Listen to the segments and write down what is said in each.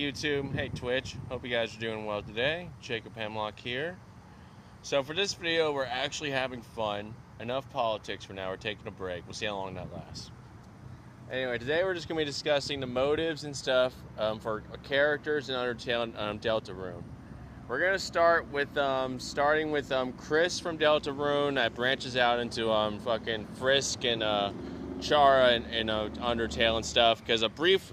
YouTube. Hey, Twitch. Hope you guys are doing well today. Jacob Hemlock here. So for this video, we're actually having fun. Enough politics for now. We're taking a break. We'll see how long that lasts. Anyway, today we're just going to be discussing the motives and stuff for characters in Undertale and Deltarune. We're going to start with starting with Chris from Deltarune that branches out into fucking Frisk and Chara and Undertale and stuff, because a brief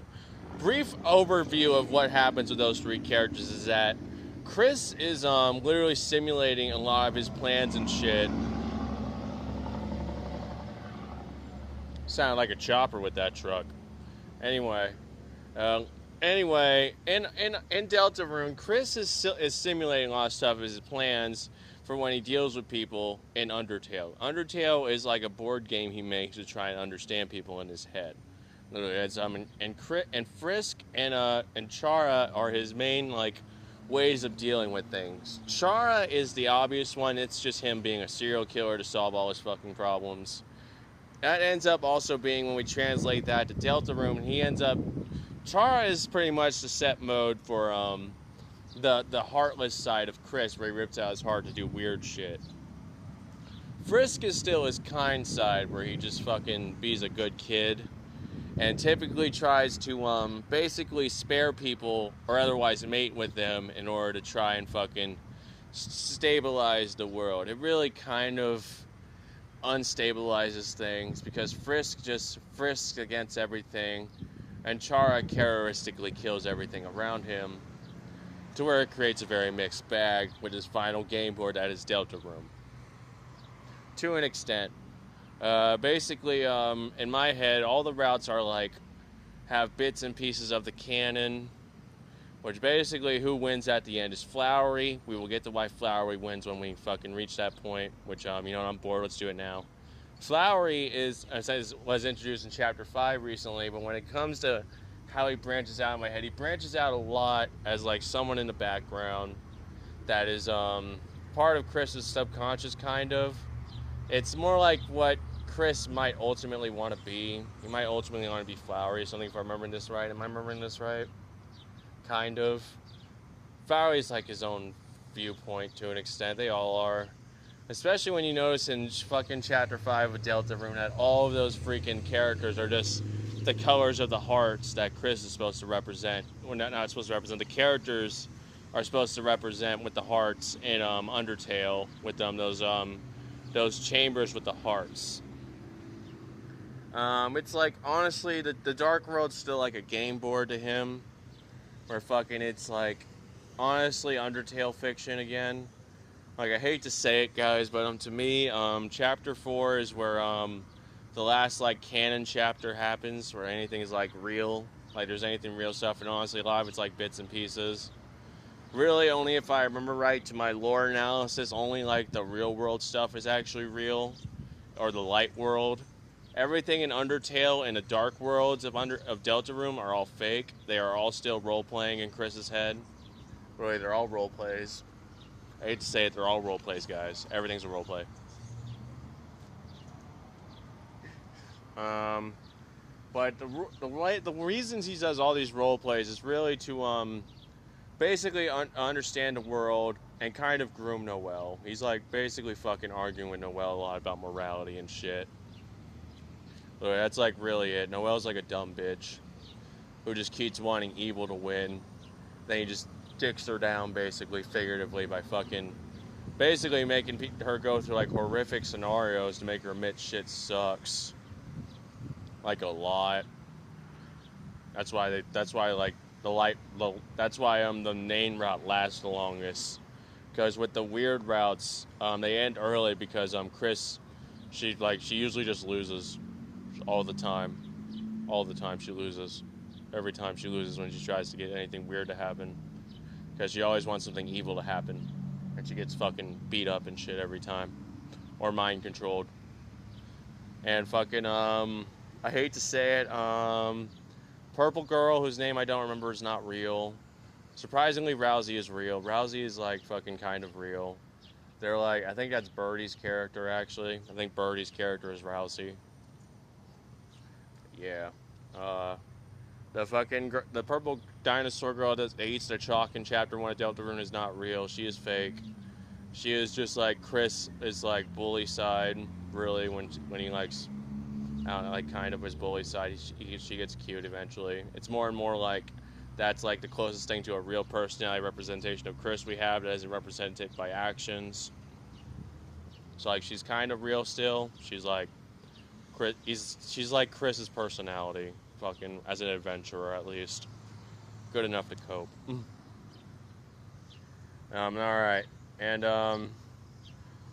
overview of what happens with those three characters is that Chris is literally simulating a lot of his plans and shit. Sounded like a chopper with that truck. Anyway, in Deltarune, Chris is simulating a lot of stuff as his plans for when he deals with people in Undertale. Undertale is like a board game he makes to try and understand people in his head. Literally, it's and Frisk and Chara are his main ways of dealing with things. Chara is the obvious one. It's just him being a serial killer to solve all his fucking problems. That ends up also being, when we translate that to Deltarune, Chara is pretty much the set mode for the heartless side of Chris, where he rips out his heart to do weird shit. Frisk is still his kind side, where he just fucking be's a good kid and typically tries to basically spare people or otherwise mate with them in order to try and fucking stabilize the world. It really kind of unstabilizes things because Frisk just frisks against everything, and Chara characteristically kills everything around him, to where it creates a very mixed bag with his final game board that is Deltarune. To an extent. Basically, in my head, all the routes are have bits and pieces of the canon, which basically who wins at the end is Flowery. We will get to why Flowery wins when we fucking reach that point, which, I'm bored, let's do it now. Flowery was introduced in Chapter 5 recently, but when it comes to how he branches out in my head, he branches out a lot as someone in the background that is part of Chris's subconscious, kind of. It's more like what Chris might ultimately want to be. He might ultimately want to be Flowery or something, if I'm remembering this right. Am I remembering this right? Kind of. Flowery is his own viewpoint to an extent. They all are. Especially when you notice in fucking Chapter 5 of Deltarune that all of those freaking characters are just the colors of the hearts that Chris is supposed to represent. Well, not supposed to represent. The characters are supposed to represent with the hearts in Undertale, with those chambers with the hearts. It's honestly, the Dark World's still a game board to him, where fucking it's honestly Undertale fiction again. I hate to say it, guys, but to me, Chapter 4 is where the last canon chapter happens, where anything is real, there's anything real stuff, and honestly a lot of it's bits and pieces. Really, only if I remember right to my lore analysis, only the real world stuff is actually real, or the light world. Everything in Undertale and the dark worlds of Deltarune are all fake. They are all still role-playing in Chris's head. Really, they're all role-plays. I hate to say it, they're all role-plays, guys. Everything's a role-play. But the reasons he does all these role-plays is really to basically understand the world and kind of groom Noelle. He's basically fucking arguing with Noelle a lot about morality and shit. That's really it. Noelle's a dumb bitch who just keeps wanting evil to win. Then he just dicks her down, basically, figuratively, by fucking basically making her go through horrific scenarios to make her admit shit sucks. A lot. That's why the main route lasts the longest. Because with the weird routes, they end early because Chris, she usually just loses. All the time she loses. Every time she loses when she tries to get anything weird to happen, because she always wants something evil to happen, and she gets fucking beat up and shit every time, or mind controlled. And fucking I hate to say it, Purple Girl, whose name I don't remember, is not real. Surprisingly, Rousey is real. Rousey is fucking kind of real. They're I think that's Birdie's character, actually. I think Birdie's character is Rousey. Yeah. The purple dinosaur girl that eats the chalk in chapter 1 of Deltarune is not real. She is fake. She is just like Chris is like bully side, really, when he likes, I don't know, like kind of his bully side. She gets cute eventually. It's more and more like that's like the closest thing to a real personality representation of Chris we have that isn't represented by actions. So like she's kind of real still. She's like she's like Chris's personality, fucking as an adventurer at least, good enough to cope. All right, and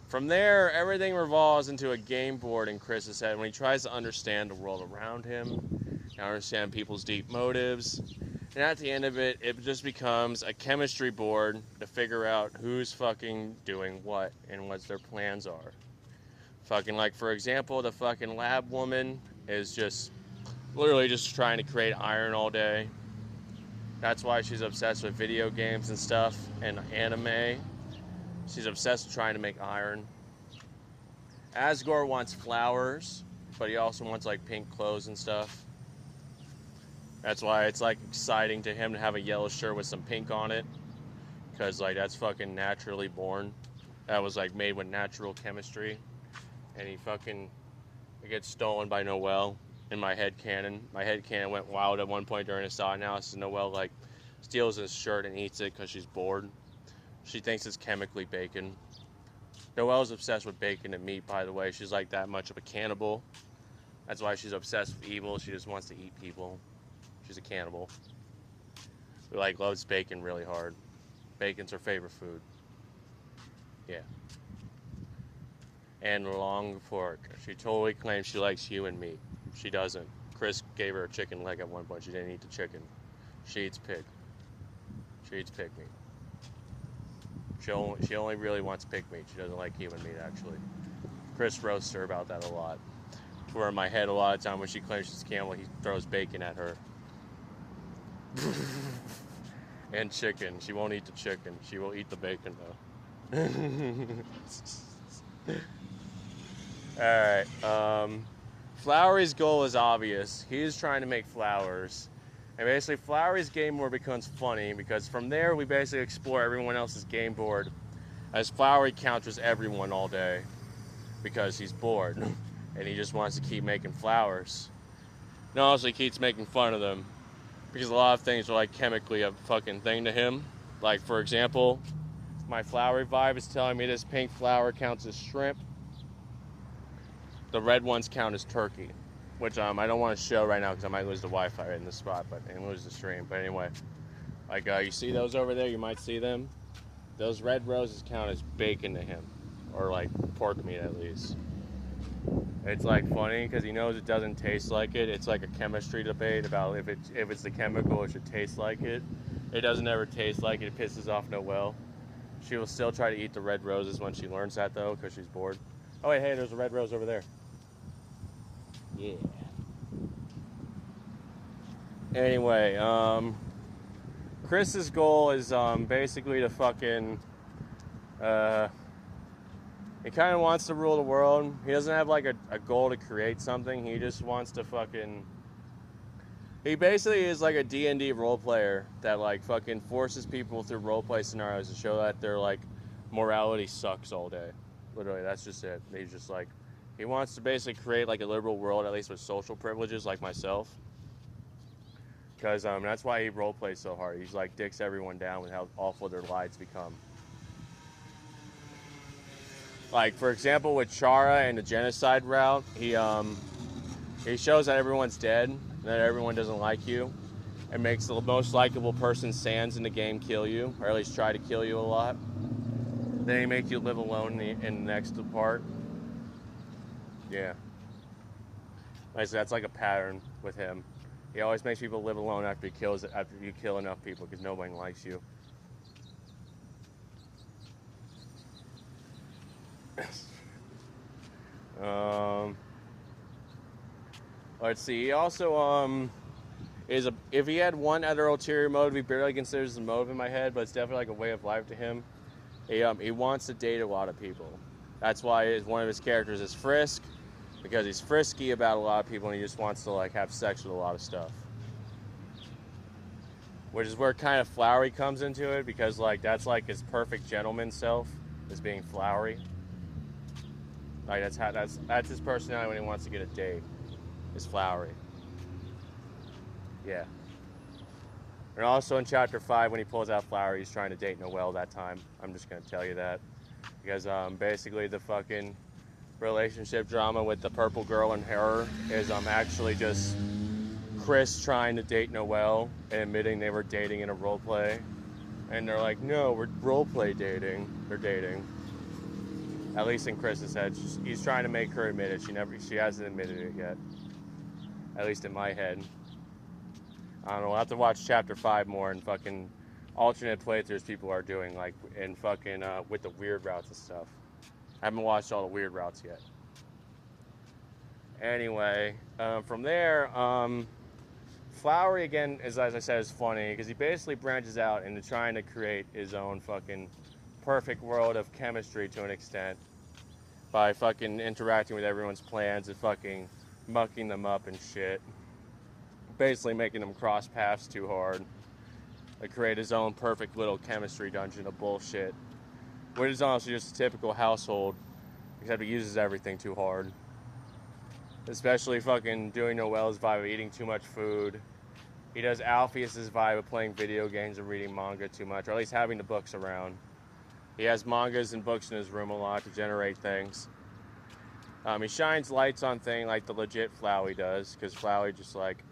from there everything revolves into a game board in Chris's head when he tries to understand the world around him, and understand people's deep motives, and at the end of it, it just becomes a chemistry board to figure out who's fucking doing what and what their plans are. Fucking like, for example, the fucking lab woman is just literally just trying to create iron all day. That's why she's obsessed with video games and stuff and anime. She's obsessed with trying to make iron. Asgore wants flowers, but he also wants like pink clothes and stuff. That's why it's like exciting to him to have a yellow shirt with some pink on it, because like that's fucking naturally born. That was like made with natural chemistry. And it gets stolen by Noelle in my headcanon. My headcanon went wild at one point during a saw analysis. Noelle like steals his shirt and eats it because she's bored. She thinks it's chemically bacon. Noelle's obsessed with bacon and meat, by the way. She's like that much of a cannibal. That's why she's obsessed with evil. She just wants to eat people. She's a cannibal. Who like loves bacon really hard. Bacon's her favorite food. Yeah. And long fork. She totally claims she likes human meat. She doesn't. Chris gave her a chicken leg at one point. She didn't eat the chicken. She eats pig. She eats pig meat. She only really wants pig meat. She doesn't like human meat, actually. Chris roasts her about that a lot. To her in my head a lot of time when she claims she's cannibal, he throws bacon at her. And chicken. She won't eat the chicken. She will eat the bacon, though. Alright, Flowery's goal is obvious. He is trying to make flowers. And basically, Flowery's game board becomes funny because from there, we basically explore everyone else's game board as Flowery counters everyone all day because he's bored and he just wants to keep making flowers. And also, he keeps making fun of them because a lot of things are like chemically a fucking thing to him. Like, for example, my Flowery vibe is telling me this pink flower counts as shrimp. The red ones count as turkey, which I don't want to show right now because I might lose the Wi-Fi in this spot, and lose the stream. But anyway, like you see those over there, you might see them. Those red roses count as bacon to him, or like pork meat at least. It's like funny because he knows it doesn't taste like it. It's like a chemistry debate about if it's the chemical, it should taste like it. It doesn't ever taste like it. It pisses off Noelle. She will still try to eat the red roses when she learns that though, because she's bored. Oh wait, hey, there's a red rose over there. Yeah. Anyway, Chris's goal is basically to fucking he kind of wants to rule the world. He doesn't have like a goal to create something. He just wants to fucking. He basically is like a D&D role player that like fucking forces people through roleplay scenarios to show that their like morality sucks all day. Literally, that's just it. He's just like. He wants to basically create like a liberal world, at least with social privileges like myself. Because that's why he roleplays so hard. He's like dicks everyone down with how awful their lives become. Like, for example, with Chara and the genocide route, he shows that everyone's dead, and that everyone doesn't like you, and makes the most likable person Sans in the game kill you, or at least try to kill you a lot. Then he makes you live alone in the next part. Yeah. Like, so that's like a pattern with him. He always makes people live alone after you kill enough people because nobody likes you. Let's see. He also if he had one other ulterior motive, he barely considers the motive in my head, but it's definitely like a way of life to him. He wants to date a lot of people. That's why one of his characters is Frisk, because he's frisky about a lot of people and he just wants to like have sex with a lot of stuff. which is where kind of Flowery comes into it, because like that's like his perfect gentleman self, is being flowery. Like that's his personality when he wants to get a date, is flowery. Yeah. And also in chapter 5, when he pulls out Flowery, he's trying to date Noelle that time. I'm just gonna tell you that, because basically the fucking relationship drama with the purple girl and her is actually just Chris trying to date Noelle and admitting they were dating in a role play, and they're like, no, we're role play dating. They're dating. At least in Chris's head, he's trying to make her admit it. She hasn't admitted it yet. At least in my head. I don't know. We'll have to watch chapter 5 more and fucking alternate playthroughs people are doing, like in fucking with the weird routes and stuff. I haven't watched all the weird routes yet. Anyway, from there, Flowery again is, as I said, is funny because he basically branches out into trying to create his own fucking perfect world of chemistry to an extent by fucking interacting with everyone's plans and fucking mucking them up and shit. Basically making them cross paths too hard. Like create his own perfect little chemistry dungeon of bullshit. Which is honestly just a typical household, except he uses everything too hard. Especially fucking doing Noelle's vibe of eating too much food. He does Alpheus's vibe of playing video games and reading manga too much, or at least having the books around. He has mangas and books in his room a lot to generate things. He shines lights on things like the legit Flowey does, because Flowey just like,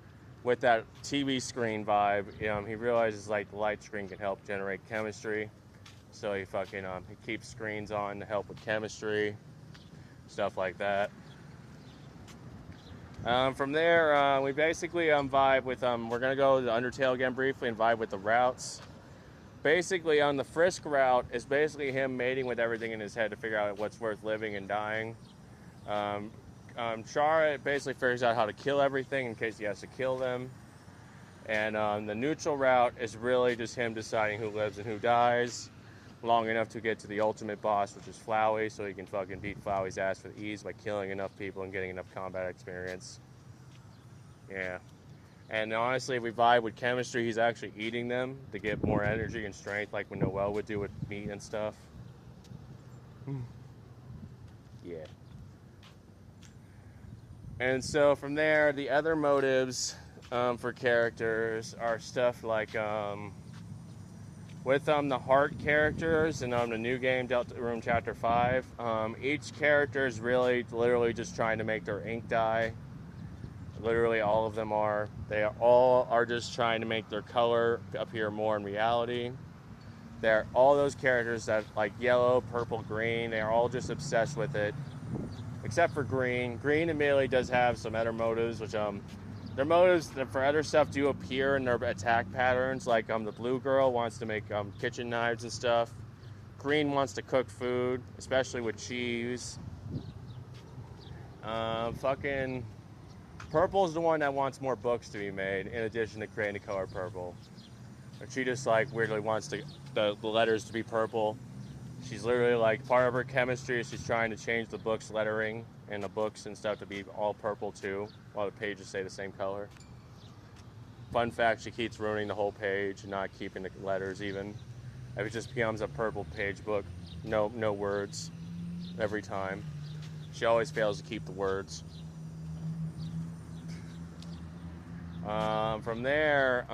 with that TV screen vibe, he realizes like the light screen can help generate chemistry. So he fucking, he keeps screens on to help with chemistry, stuff like that. From there, we basically vibe with, we're going to go to Undertale again briefly and vibe with the routes. Basically, on the Frisk route, is basically him mating with everything in his head to figure out what's worth living and dying. Chara basically figures out how to kill everything in case he has to kill them. And the neutral route is really just him deciding who lives and who dies long enough to get to the ultimate boss, which is Flowey, so he can fucking beat Flowey's ass with ease by killing enough people and getting enough combat experience. Yeah. And honestly, if we vibe with chemistry, he's actually eating them to get more energy and strength, like when Noelle would do with meat and stuff. Yeah. And so from there, the other motives for characters are stuff like with the heart characters and the new game, Deltarune Chapter 5, each character is really literally just trying to make their ink dye. Literally all of them are. They all are just trying to make their color appear more in reality. They're all those characters that like yellow, purple, green, they are all just obsessed with it. Except for Green. Green admittedly does have some other motives, which their motives for other stuff do appear in their attack patterns. Like the blue girl wants to make kitchen knives and stuff. Green wants to cook food, especially with cheese. Fucking Purple's the one that wants more books to be made, in addition to creating the color purple. But she just like weirdly wants the letters to be purple. She's literally like, part of her chemistry is she's trying to change the book's lettering and the books and stuff to be all purple too, while the pages stay the same color. Fun fact, she keeps ruining the whole page and not keeping the letters even. If it just becomes a purple page book, no words every time. She always fails to keep the words. From there,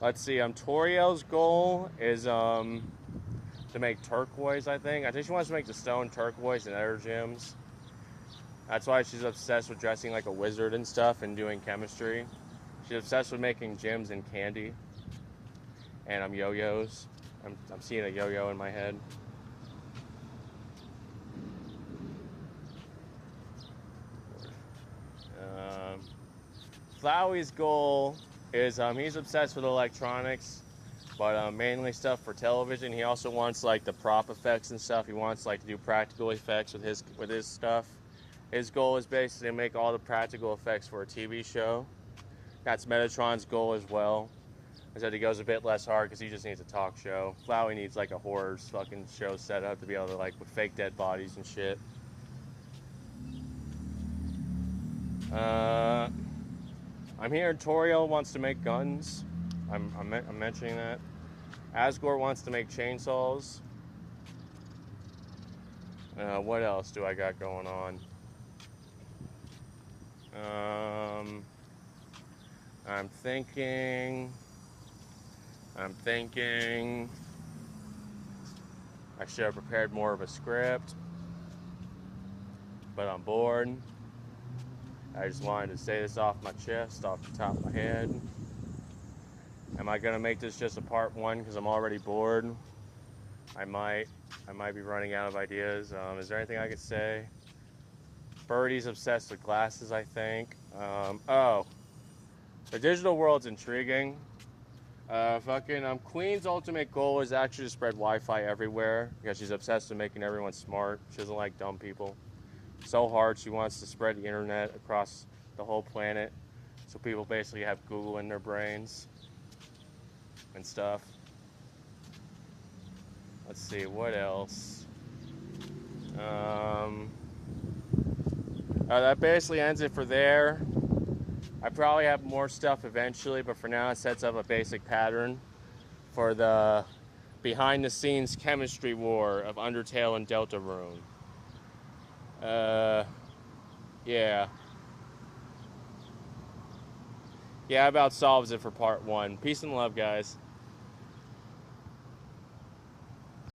let's see, Toriel's goal is to make turquoise, I think. I think she wants to make the stone turquoise and other gems. That's why she's obsessed with dressing like a wizard and stuff and doing chemistry. She's obsessed with making gems and candy. And yo-yos. I'm seeing a yo-yo in my head. Flowey's goal is he's obsessed with electronics, but mainly stuff for television. He also wants like the prop effects and stuff. He wants like to do practical effects with his stuff. His goal is basically to make all the practical effects for a TV show. That's Metatron's goal as well. I said he goes a bit less hard because he just needs a talk show. Flowey needs like a horror fucking show set up to be able to like with fake dead bodies and shit. I'm hearing Toriel wants to make guns. I'm mentioning that. Asgore wants to make chainsaws. What else do I got going on? I'm thinking I should have prepared more of a script, but I'm bored. I just wanted to say this off my chest, off the top of my head. Am I gonna make this just a part one because I'm already bored? I might be running out of ideas. Is there anything I could say? Birdie's obsessed with glasses, I think. Oh, the digital world's intriguing. Queen's ultimate goal is actually to spread Wi-Fi everywhere because she's obsessed with making everyone smart. She doesn't like dumb people. So hard, she wants to spread the internet across the whole planet, so people basically have Google in their brains and stuff. Let's see, what else? That basically ends it for there. I probably have more stuff eventually, but for now it sets up a basic pattern for the behind-the-scenes chemistry war of Undertale and Deltarune. Yeah. Yeah, about solves it for part one. Peace and love, guys.